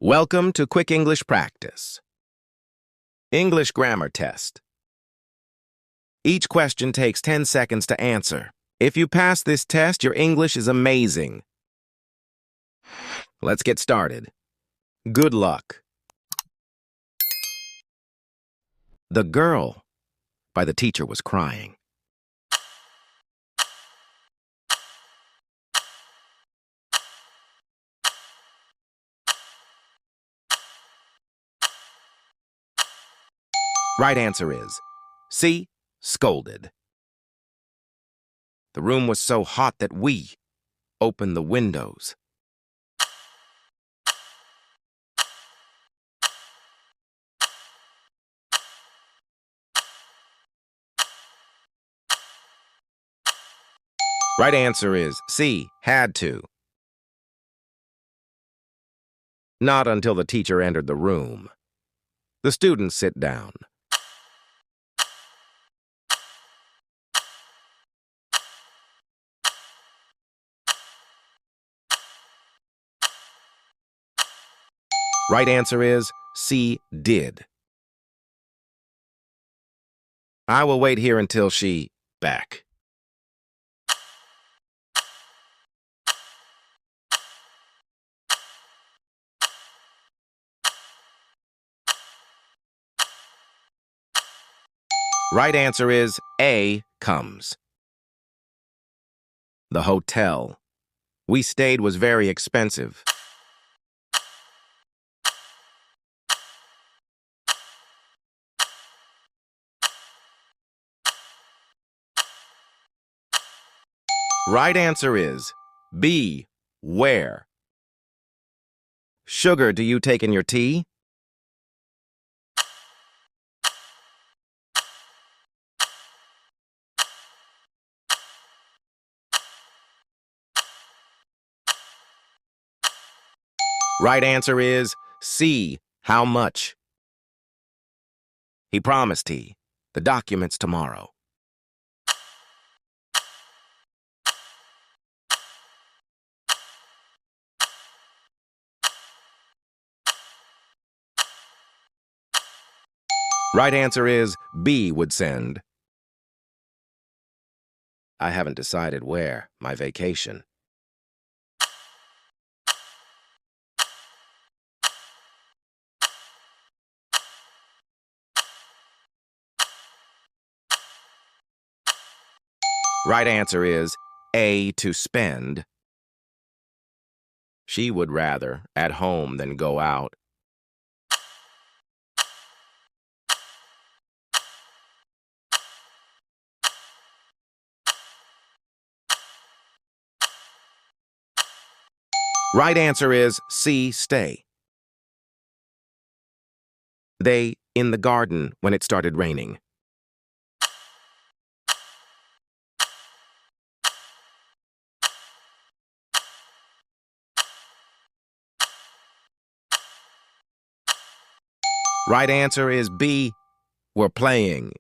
Welcome to Quick English Practice. English Grammar Test. Each question takes 10 seconds to answer. If you pass this test, your English is amazing. Let's get started. Good luck. The girl by the teacher was crying. Right answer is C. Scolded. The room was so hot that we opened the windows. Right answer is C. Had to. Not until the teacher entered the room. The students sit down. Right answer is C. Did. I will wait here until she back. Right answer is A. Comes. The hotel we stayed was very expensive. Right answer is B. Where. Sugar do you take in your tea? Right answer is C. How much? He promised he. The documents tomorrow. Right answer is B. Would send. I haven't decided where, my vacation. Right answer is A. To spend. She would rather at home than go out. Right answer is C. Stay. They in the garden when it started raining. Right answer is B. Were playing.